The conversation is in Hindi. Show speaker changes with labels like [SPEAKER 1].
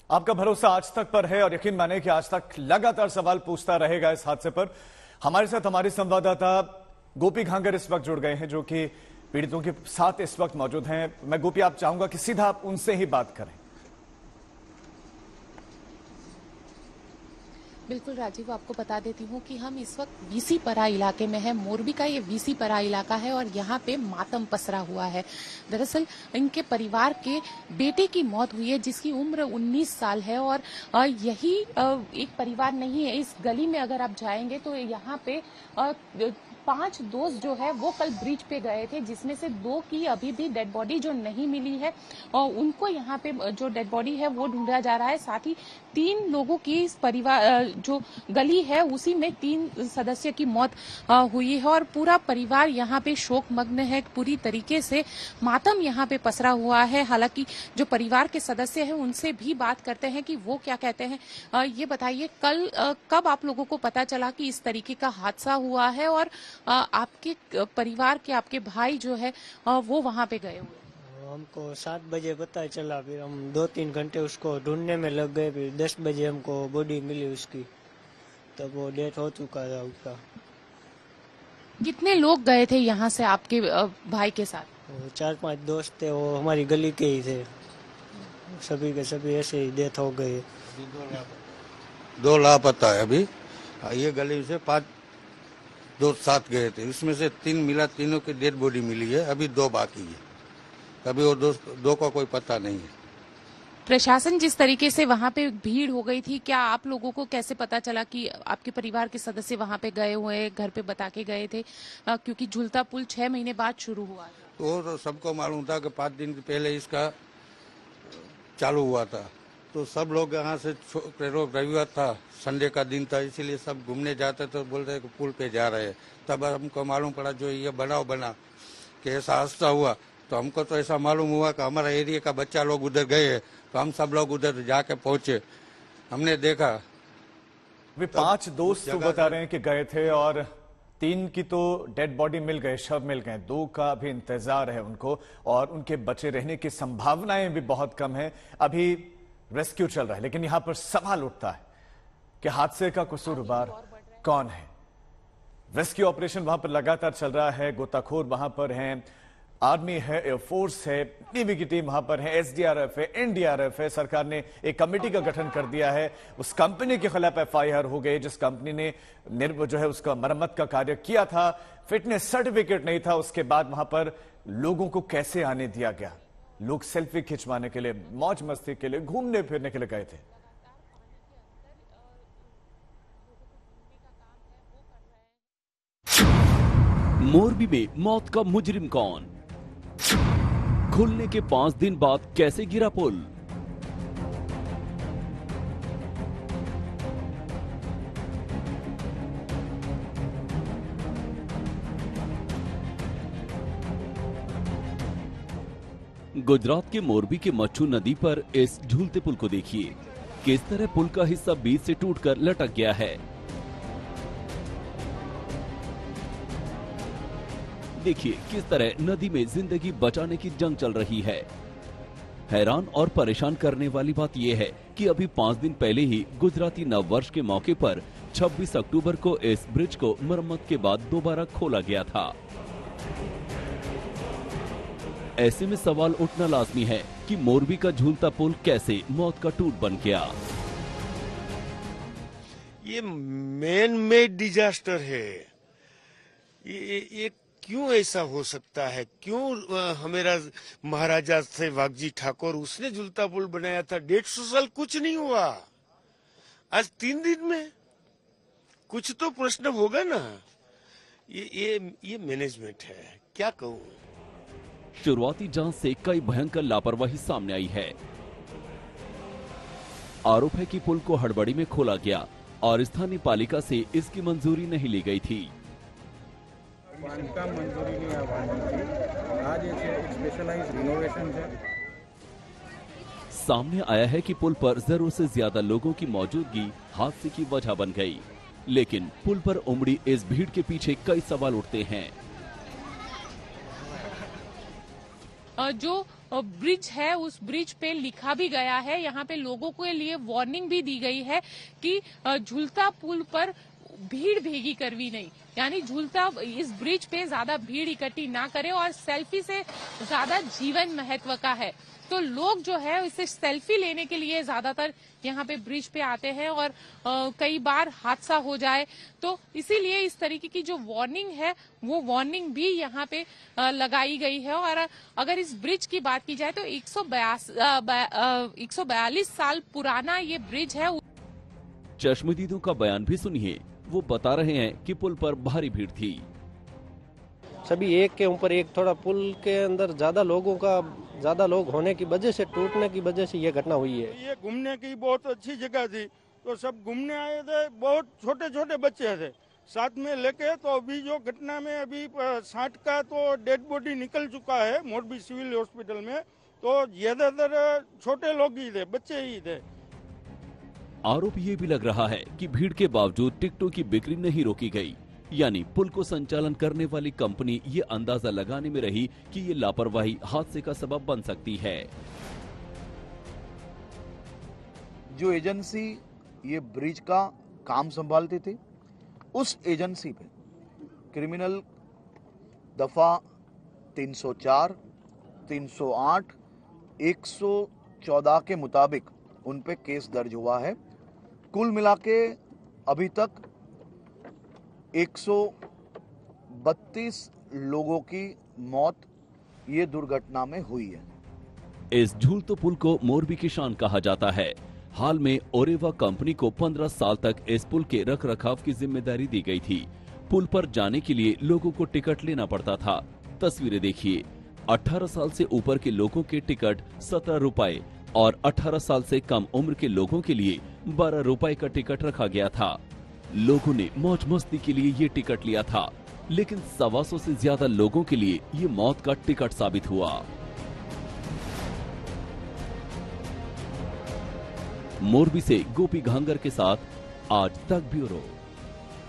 [SPEAKER 1] आपका भरोसा आज तक पर है और यकीन माने कि आज तक लगातार सवाल पूछता रहेगा इस हादसे पर। हमारे साथ हमारे संवाददाता गोपी घांगर इस वक्त जुड़ गए हैं, जो कि पीड़ितों के साथ इस वक्त मौजूद हैं। मैं गोपी, आप चाहूंगा कि सीधा आप उनसे ही बात करें।
[SPEAKER 2] बिल्कुल राजीव, आपको बता देती हूँ कि हम इस वक्त वीसीपरा इलाके में हैं। मोरबी का ये वीसीपरा इलाका है और यहाँ पे मातम पसरा हुआ है। दरअसल इनके परिवार के बेटे की मौत हुई है जिसकी उम्र 19 साल है और यही एक परिवार नहीं है। इस गली में अगर आप जाएंगे तो यहाँ पे 5 दोस्त जो है वो कल ब्रिज पे गए थे, जिसमें से 2 की अभी भी डेड बॉडी जो नहीं मिली है और उनको यहाँ पे जो डेड बॉडी है वो ढूंढा जा रहा है। साथ ही 3 लोगों की इस परिवार जो गली है उसी में 3 सदस्य की मौत हुई है और पूरा परिवार यहाँ पे शोकमग्न है। पूरी तरीके से मातम यहाँ पे पसरा हुआ है। हालांकि जो परिवार के सदस्य हैं उनसे भी बात करते हैं कि वो क्या कहते हैं। ये बताइए, कल कब आप लोगों को पता चला कि इस तरीके का हादसा हुआ है और आपके परिवार के आपके भाई जो है वो वहाँ पे गए हुए?
[SPEAKER 3] हमको 7 बजे पता चला, फिर हम 2-3 घंटे उसको ढूंढने में लग गए। फिर 10 बजे हमको बॉडी मिली उसकी, तब वो डेथ हो चुका था उसका।
[SPEAKER 2] कितने लोग गए थे यहाँ से आपके भाई के साथ?
[SPEAKER 3] 4-5 दोस्त थे, वो हमारी गली के ही थे। सभी के सभी ऐसे ही डेथ हो गए।
[SPEAKER 4] 2 लापता है अभी। ये गली से 5 दोस्त साथ गए थे, इसमें से 3 मिला, तीनों की डेड बॉडी मिली है। अभी 2 बाकी है। अभी वो 2 का कोई पता नहीं है।
[SPEAKER 2] प्रशासन जिस तरीके से वहाँ पे भीड़ हो गई थी, क्या आप लोगों को कैसे पता चला कि आपके परिवार के सदस्य वहाँ पे गए हुए, घर पे बता के गए थे? क्योंकि झूलता पुल 6 महीने बाद शुरू हुआ था।
[SPEAKER 4] तो सबको मालूम था कि 5 दिन पहले इसका चालू हुआ था, तो सब लोग यहाँ से रविवार था, संडे का दिन था, इसीलिए सब घूमने जाते तो बोल रहे कि पुल पे जा रहे हैं। तब हमको मालूम पड़ा जो ये बनाव बना कि ऐसा हादसा हुआ, तो हमको तो ऐसा मालूम हुआ कि हमारा एरिया का बच्चा लोग उधर गए, तो हम सब लोग उधर जाके पहुंचे। हमने देखा
[SPEAKER 1] वे 5 दोस्त तो बता रहे हैं कि गए थे और 3 की तो डेड बॉडी मिल गए, शव मिल गए। 2 का भी इंतजार है उनको और उनके बचे रहने की संभावनाएं भी बहुत कम है। अभी रेस्क्यू चल रहा है, लेकिन यहां पर सवाल उठता है कि हादसे का कसूरवार कौन है। रेस्क्यू ऑपरेशन वहां पर लगातार चल रहा है, गोताखोर वहां पर हैं, आर्मी है, एयरफोर्स है, नेवी की टीम वहां पर है, एसडीआरएफ है, एनडीआरएफ है। सरकार ने एक कमेटी का गठन कर दिया है। उस कंपनी के खिलाफ एफआईआर हो गई जिस कंपनी ने जो है उसका मरम्मत का कार्य किया था। फिटनेस सर्टिफिकेट नहीं था। उसके बाद वहां पर लोगों को कैसे आने दिया गया? लोग सेल्फी खिंचवाने के लिए, मौज मस्ती के लिए, घूमने फिरने के लिए गए थे।
[SPEAKER 5] मोरबी में मौत का मुजरिम कौन? खुलने के 5 दिन बाद कैसे गिरा पुल? गुजरात के मोरबी के मच्छू नदी पर इस झूलते पुल को देखिए। किस तरह पुल का हिस्सा बीच से टूटकर लटक गया है। देखिए किस तरह नदी में जिंदगी बचाने की जंग चल रही है। हैरान और परेशान करने वाली बात यह है कि अभी 5 दिन पहले ही गुजराती नववर्ष के मौके पर 26 अक्टूबर को इस ब्रिज को मरम्मत के बाद दोबारा खोला गया था। ऐसे में सवाल उठना लाजमी है कि मोरबी का झूलता पुल कैसे मौत का टूट बन गया।
[SPEAKER 6] ये मैन मेड डिजास्टर है। ये क्यों ऐसा हो सकता है? क्यों हमारा महाराजा सहवाग जी ठाकुर, उसने झूलता पुल बनाया था, 150 साल कुछ नहीं हुआ। आज 3 दिन में कुछ तो प्रश्न होगा ना। ये मैनेजमेंट है, क्या कहूँ।
[SPEAKER 5] शुरुआती जांच से कई भयंकर लापरवाही सामने आई है। आरोप है कि पुल को हड़बड़ी में खोला गया और स्थानीय पालिका से इसकी मंजूरी नहीं ली गई थी।
[SPEAKER 7] बांधकाम मंजूरी नहीं आज एक स्पेशलाइज्ड रिनोवेशन है।
[SPEAKER 5] सामने आया है कि पुल पर जरूरत से ज्यादा लोगों की मौजूदगी हादसे की वजह बन गई, लेकिन पुल पर उमड़ी इस भीड़ के पीछे कई सवाल उठते हैं।
[SPEAKER 2] जो ब्रिज है उस ब्रिज पे लिखा भी गया है, यहाँ पे लोगों के लिए वार्निंग भी दी गई है कि झूलता पुल पर भीड़ भेगी करवी नहीं, यानी झूलता इस ब्रिज पे ज्यादा भीड़ इकट्ठी ना करें और सेल्फी से ज्यादा जीवन महत्व का है। तो लोग जो है इसे सेल्फी लेने के लिए ज्यादातर यहाँ पे ब्रिज पे आते हैं और कई बार हादसा हो जाए, तो इसीलिए इस तरीके की जो वार्निंग है वो वार्निंग भी यहाँ पे लगाई गई है। और अगर इस ब्रिज की बात की जाए तो 142 साल पुराना ये ब्रिज है।
[SPEAKER 5] चश्मदीदों का बयान भी सुनिए, वो बता रहे हैं कि पुल पर भारी भीड़ थी।
[SPEAKER 8] सभी एक के ऊपर एक, थोड़ा पुल के अंदर ज्यादा लोग होने की वजह से, टूटने की वजह से ये घटना हुई है।
[SPEAKER 9] ये घूमने की बहुत अच्छी जगह थी, तो सब घूमने आए थे, बहुत छोटे छोटे बच्चे थे साथ में लेके। तो अभी जो घटना में अभी 60 का तो डेड बॉडी निकल चुका है मोरबी सिविल हॉस्पिटल में, तो ज्यादातर छोटे लोग ही थे, बच्चे ही थे।
[SPEAKER 5] आरोप ये भी लग रहा है कि भीड़ के बावजूद टिकटों की बिक्री नहीं रोकी गई, यानी पुल को संचालन करने वाली कंपनी ये अंदाजा लगाने में रही कि ये लापरवाही हादसे का सबब बन सकती है।
[SPEAKER 10] जो एजेंसी ये ब्रिज का काम संभालती थी, उस एजेंसी पे क्रिमिनल दफा 304, 308, 114 के मुताबिक उन पे केस दर्ज हुआ है। कुल मिलाके अभी तक 132 लोगों की मौत ये दुर्घटना में हुई है।
[SPEAKER 5] इस झूलते पुल को मोरबी की शान कहा जाता है। हाल में ओरेवा कंपनी को 15 साल तक इस पुल के रखरखाव की जिम्मेदारी दी गई थी। पुल पर जाने के लिए लोगों को टिकट लेना पड़ता था। तस्वीरें देखिए, 18 साल से ऊपर के लोगों के टिकट 17 रुपए और 18 साल से कम उम्र के लोगों के लिए 12 रुपए का टिकट रखा गया था। लोगों ने मौज मस्ती के लिए ये टिकट लिया था, लेकिन 125 से ज्यादा लोगों के लिए ये मौत का टिकट साबित हुआ। मोरबी से गोपी घांगर के साथ आज तक ब्यूरो।